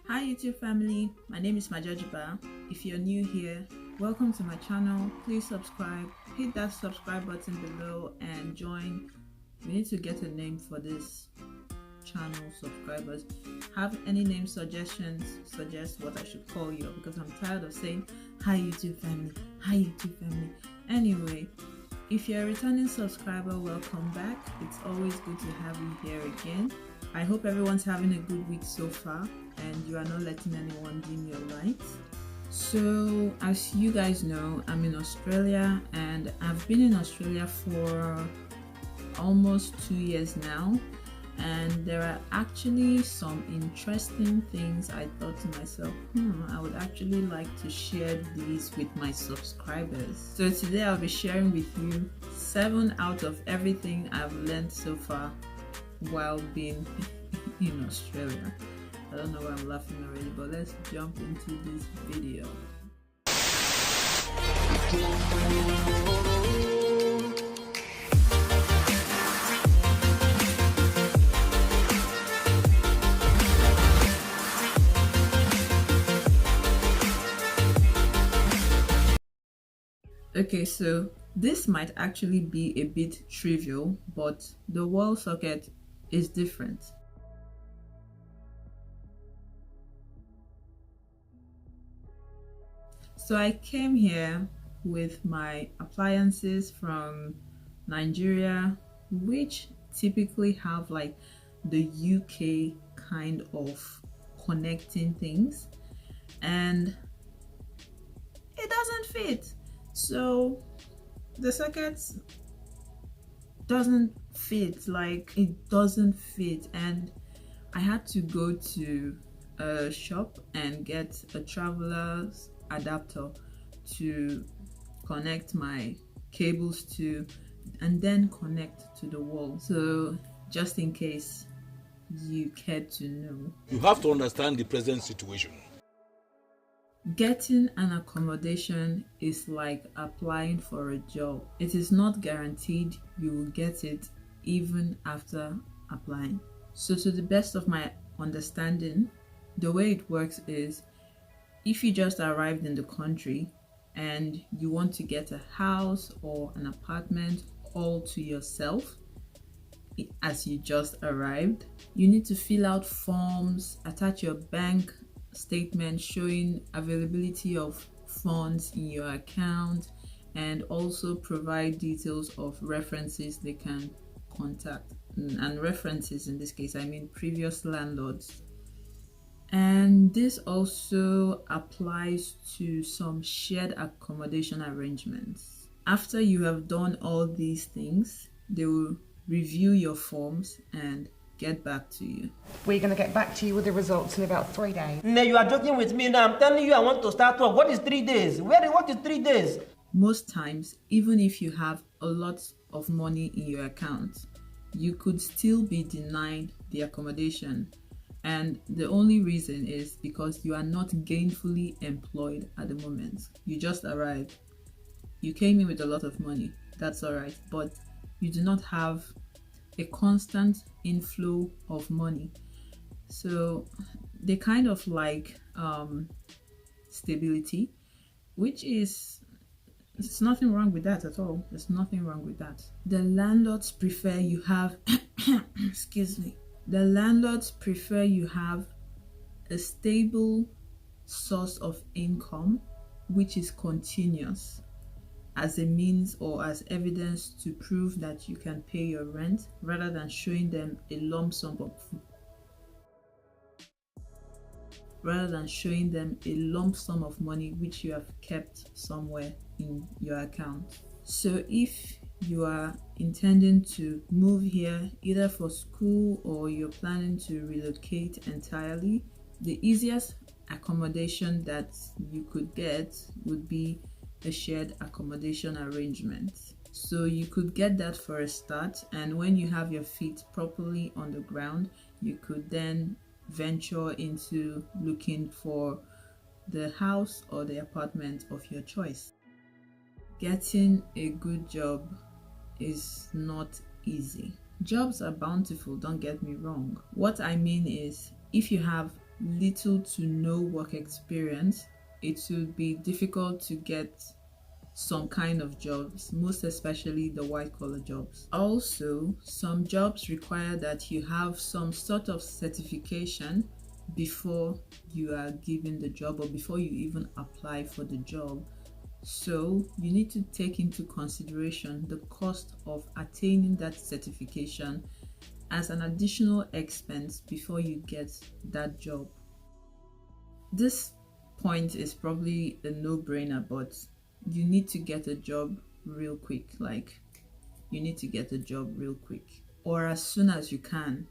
Hi YouTube family, my name is Mageorgiba. If you're new here, welcome to my channel. Please subscribe, hit that subscribe button below and join. We need to get a name for this channel subscribers. Have any name suggestions? Suggest what I should call you, because I'm tired of saying hi YouTube family, hi YouTube family. Anyway, if you're a returning subscriber, welcome back. It's always good to have you here again. I hope everyone's having a good week so far and you are not letting anyone dim your lights. So as you guys know, I'm in Australia and I've been in Australia for almost 2 years now, and there are actually some interesting things I thought to myself, I would actually like to share these with my subscribers. So today I'll be sharing with you 7 out of everything I've learned so far while being in Australia. I don't know why I'm laughing already, but let's jump into this video. Okay, so this might actually be a bit trivial, but the wall socket is different. So I came here with my appliances from Nigeria, which typically have like the UK kind of connecting things, and it doesn't fit. So the sockets doesn't fit, like it doesn't fit, and I had to go to a shop and get a traveler's adapter to connect my cables to and then connect to the wall. So just in case you care to know, you have to understand the present situation. Getting an accommodation is like applying for a job. It is not guaranteed you will get it even after applying. So to the best of my understanding, the way it works is, if you just arrived in the country and you want to get a house or an apartment all to yourself as you just arrived, you need to fill out forms, attach your bank statement showing availability of funds in your account, and also provide details of references they can contact. And references in this case, I mean previous landlords. And this also applies to some shared accommodation arrangements. After you have done all these things, they will review your forms and get back to you. We're going to get back to you with the results in about 3 days. No, you are joking with me now. I'm telling you I want to start work. What is 3 days? What is 3 days? Most times, even if you have a lot of money in your account, you could still be denied the accommodation. And the only reason is because you are not gainfully employed at the moment. You just arrived. You came in with a lot of money. That's all right. But you do not have a constant inflow of money. So they kind of like stability, which is, there's nothing wrong with that at all. There's nothing wrong with that. The landlords prefer you have, excuse me. The landlords prefer you have a stable source of income, which is continuous, as a means or as evidence to prove that you can pay your rent, rather than showing them a lump sum of money which you have kept somewhere in your account. So if you are intending to move here either for school or you're planning to relocate entirely, the easiest accommodation that you could get would be a shared accommodation arrangement. So you could get that for a start, and when you have your feet properly on the ground, you could then venture into looking for the house or the apartment of your choice. Getting a good job is not easy. Jobs are bountiful, don't get me wrong. What I mean is, if you have little to no work experience, it will be difficult to get some kind of jobs, most especially the white collar jobs. Also, some jobs require that you have some sort of certification before you are given the job or before you even apply for the job. So you need to take into consideration the cost of attaining that certification as an additional expense before you get that job. This point is probably a no-brainer, but you need to get a job real quick. Like, you need to get a job real quick or as soon as you can.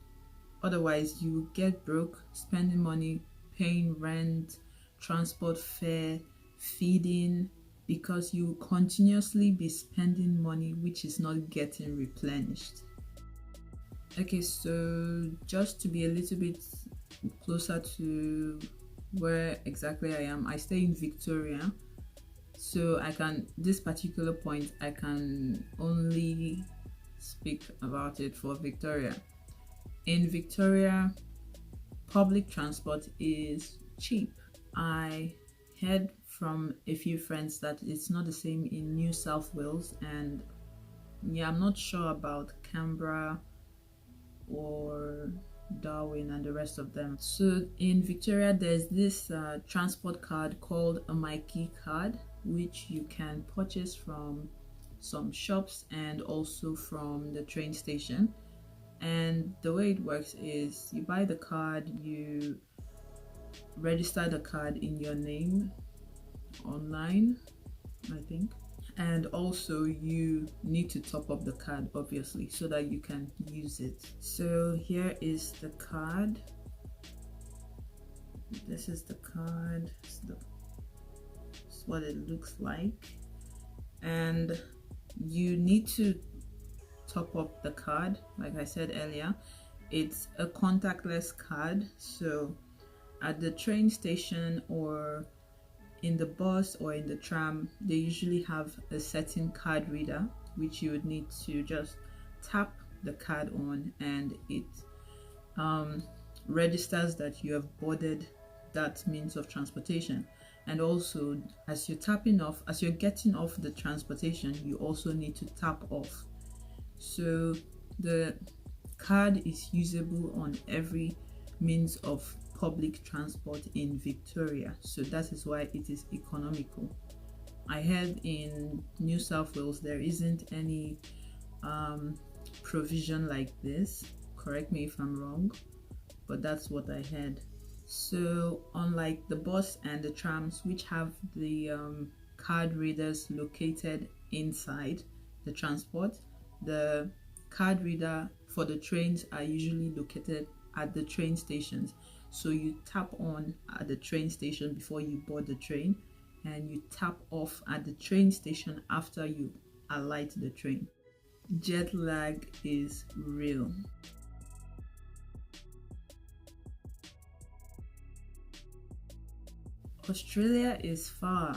Otherwise, you will get broke spending money, paying rent, transport fare, feeding, because you will continuously be spending money which is not getting replenished. Okay, so just to be a little bit closer to where exactly I am, I stay in Victoria. So this particular point, I can only speak about it for Victoria. In Victoria, public transport is cheap. I heard from a few friends that it's not the same in New South Wales, and yeah, I'm not sure about Canberra or Darwin and the rest of them. So in Victoria, there's this transport card called a MyKey card, which you can purchase from some shops and also from the train station. And the way it works is you buy the card, you register the card in your name online, I think, and also you need to top up the card, obviously, so that you can use it. So here is the card. This is the card. It's what it looks like, and you need to top up the card. Like I said earlier, it's a contactless card, so at the train station or in the bus or in the tram, they usually have a certain card reader which you would need to just tap the card on, and it registers that you have boarded that means of transportation. And also, as you're getting off the transportation, you also need to tap off. So the card is usable on every means of public transport in Victoria, so that is why it is economical. I heard in New South Wales there isn't any provision like this. Correct me if I'm wrong, but that's what I heard. So unlike the bus and the trams, which have the card readers located inside the transport, the card reader for the trains are usually located at the train stations. So you tap on at the train station before you board the train, and you tap off at the train station after you alight the train. Jet lag is real. Australia is far,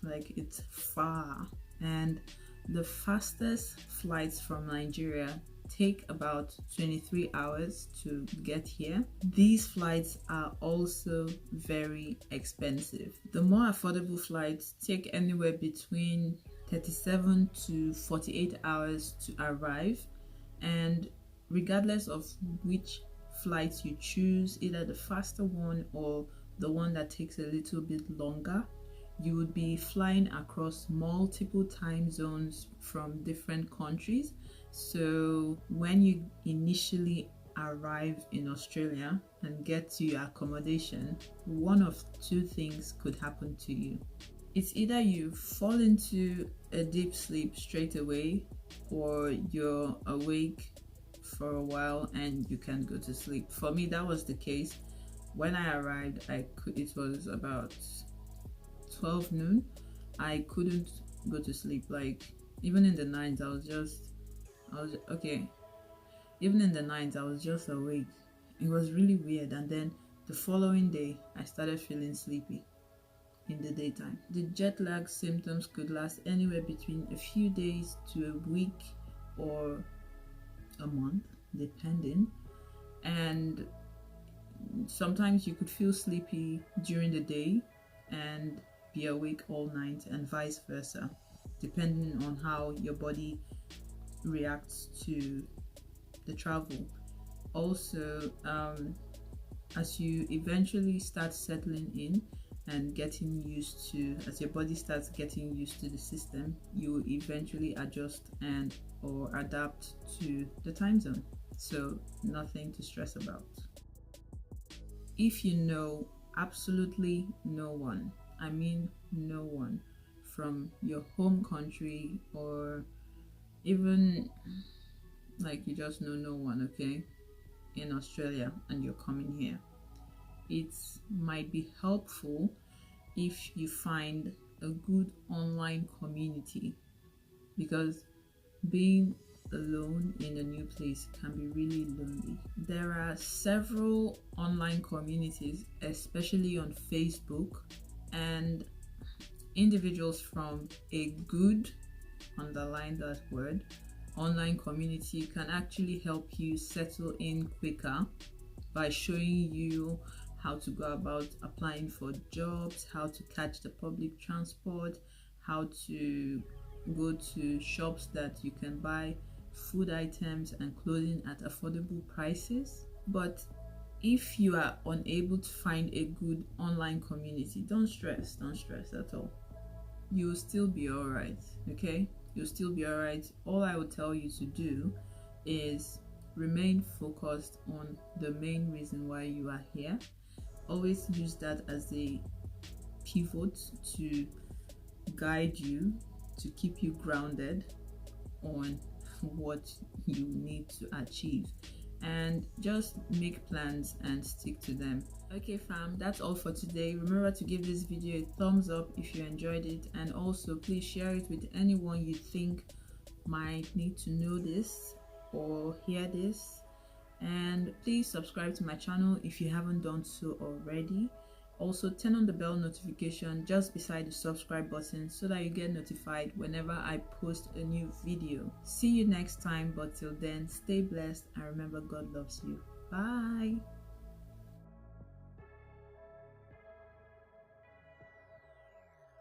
like it's far, and the fastest flights from Nigeria take about 23 hours to get here. These flights are also very expensive. The more affordable flights take anywhere between 37 to 48 hours to arrive, and regardless of which flights you choose, either the faster one or the one that takes a little bit longer, you would be flying across multiple time zones from different countries. So when you initially arrive in Australia and get to your accommodation, one of two things could happen to you. It's either you fall into a deep sleep straight away, or you're awake for a while and you can go to sleep. For me, that was the case. When I arrived, it was about 12 noon. I couldn't go to sleep. Like, even in the night, even in the night I was just awake. It was really weird. And then the following day I started feeling sleepy in the daytime. The jet lag symptoms could last anywhere between a few days to a week or a month, depending. And sometimes you could feel sleepy during the day and be awake all night, and vice versa, depending on how your body reacts to the travel. Also, as you eventually start settling in and getting used to, as your body starts getting used to the system, you will eventually adjust and or adapt to the time zone. So nothing to stress about. If you know absolutely no one, I mean no one, from your home country, or even like you just know no one, okay, in Australia, and you're coming here, it might be helpful if you find a good online community, because being alone in a new place can be really lonely. There are several online communities, especially on Facebook, and individuals from a good, underline that word, online community can actually help you settle in quicker by showing you how to go about applying for jobs, how to catch the public transport, how to go to shops that you can buy food items and clothing at affordable prices. But if you are unable to find a good online community, don't stress at all. You'll still be all right, okay? You'll still be all right. All I would tell you to do is remain focused on the main reason why you are here. Always use that as a pivot to guide you, to keep you grounded on what you need to achieve, and just make plans and stick to them. Okay fam, that's all for today. Remember to give this video a thumbs up if you enjoyed it, and also please share it with anyone you think might need to know this or hear this. And please subscribe to my channel if you haven't done so already. Also turn on the bell notification just beside the subscribe button so that you get notified whenever I post a new video. See you next time, but till then, stay blessed and remember, God loves you. Bye.